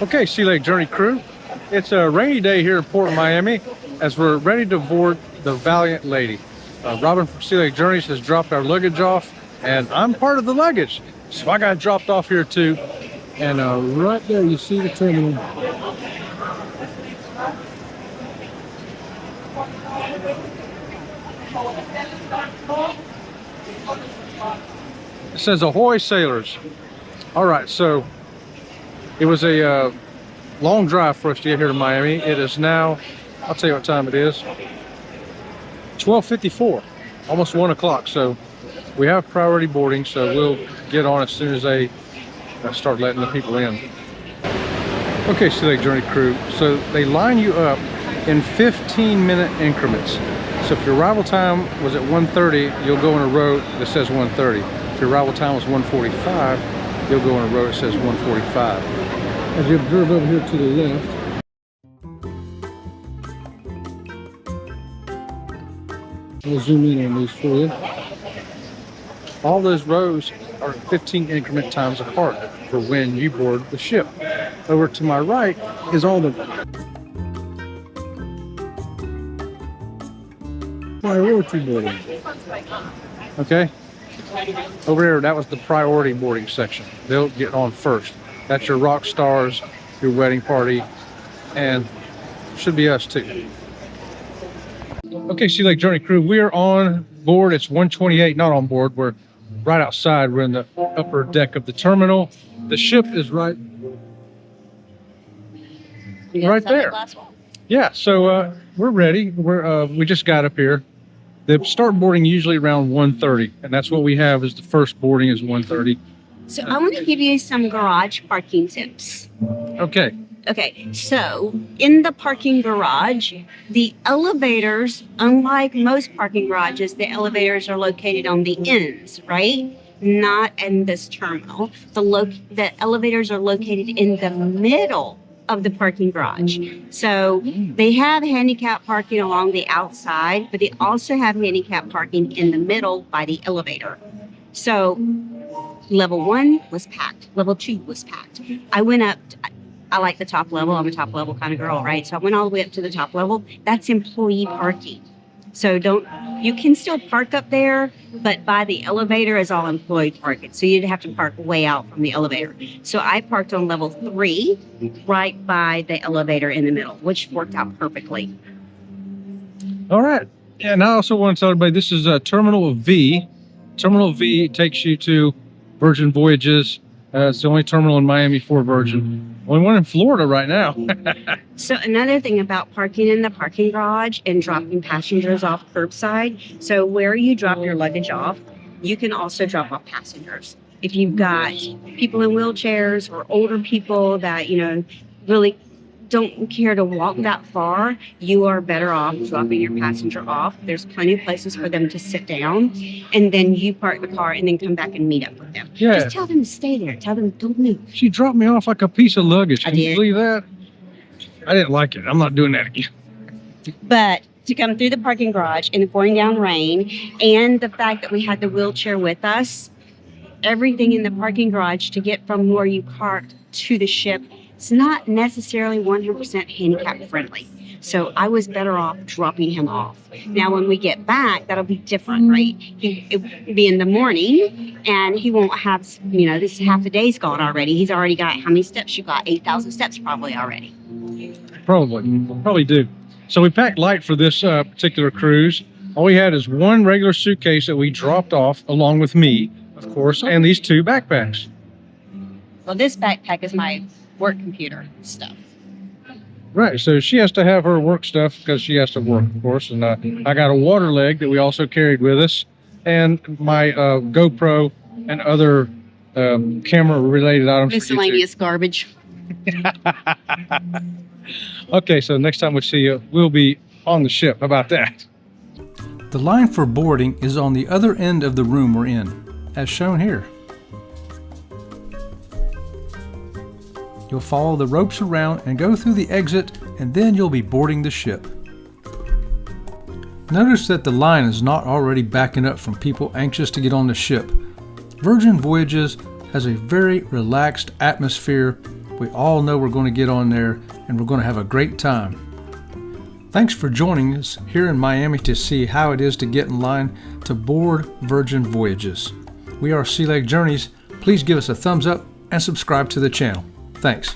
Okay, Sea Lake Journey crew, it's a rainy day here in Port Miami as we're ready to board the Valiant Lady. Robin from Sea Lake Journeys has dropped our luggage off, and I'm part of the luggage, so I got dropped off here too. And right there you see the terminal. It says ahoy sailors. All right, so it was a long drive for us to get here to Miami. It is now, I'll tell you what time it is, 12:54, almost 1 o'clock. So we have priority boarding, so we'll get on as soon as they start letting the people in. Okay, Sea Lake Journey crew, so they line you up in 15-minute increments. So if your arrival time was at 1:30, you'll go in a row that says 1:30. If your arrival time was 1:45, you'll go in a row that says 1:45. As you observe over here to the left, I'll zoom in on these for you. All those rows are 15 increment times apart for when you board the ship. Over to my right is all the priority boarding. Okay, over there, that was the priority boarding section. They'll get on first. That's your rock stars, your wedding party, and should be us too. Okay, Sea Lake Journey crew, we're on board. It's 1:28, not on board. We're right outside. We're in the upper deck of the terminal. The ship is right there. Yeah, so we're ready. We just got up here. They start boarding usually around 1:30, and that's what we have is the first boarding is 1:30. So I want to give you some garage parking tips. Okay. Okay, so in the parking garage, the elevators, unlike most parking garages, the elevators are located on the ends, right? Not in this terminal. The elevators are located in the middle of the parking garage. So they have handicap parking along the outside, but they also have handicap parking in the middle by the elevator. So level 1 was packed. Level 2 was packed. I went up. I like the top level. I'm a top level kind of girl, right? So I went all the way up to the top level. That's employee parking. So you can still park up there, but by the elevator is all employee parking. So you'd have to park way out from the elevator. So I parked on level 3, right by the elevator in the middle, which worked out perfectly. All right. And I also want to tell everybody this is Terminal V. Terminal V takes you to Virgin Voyages. It's the only terminal in Miami for Virgin. Only one in Florida right now. So another thing about parking in the parking garage and dropping passengers off curbside. So where you drop your luggage off, you can also drop off passengers. If you've got people in wheelchairs or older people that, really don't care to walk that far, you are better off dropping your passenger off. There's plenty of places for them to sit down, and then you park the car and then come back and meet up with them. Yeah. Just tell them to stay there. Tell them don't move. She dropped me off like a piece of luggage. Can you did. believe that? I didn't like it. I'm not doing that again. But to come through the parking garage in the pouring down rain, and the fact that we had the wheelchair with us, everything in the parking garage to get from where you parked to the ship, it's not necessarily 100% handicap friendly. So I was better off dropping him off. Now, when we get back, that'll be different, right? It will be in the morning, and he won't have, this is half the day's gone already. He's already got, how many steps you got? 8,000 steps probably already. Probably do. So we packed light for this particular cruise. All we had is one regular suitcase that we dropped off along with me, of course, and these 2 backpacks. Well, this backpack is my work computer stuff. Right, so she has to have her work stuff because she has to work, of course. And I got a water leg that we also carried with us, and my GoPro and other camera-related items. Miscellaneous garbage. Okay, so next time we see you, we'll be on the ship. How about that? The line for boarding is on the other end of the room we're in, as shown here. You'll follow the ropes around and go through the exit, and then you'll be boarding the ship. Notice that the line is not already backing up from people anxious to get on the ship. Virgin Voyages has a very relaxed atmosphere We all know we're going to get on there and we're going to have a great time. Thanks for joining us here in Miami to see how it is to get in line to board Virgin Voyages. We are Sea Lake Journeys. Please give us a thumbs up and subscribe to the channel. Thanks.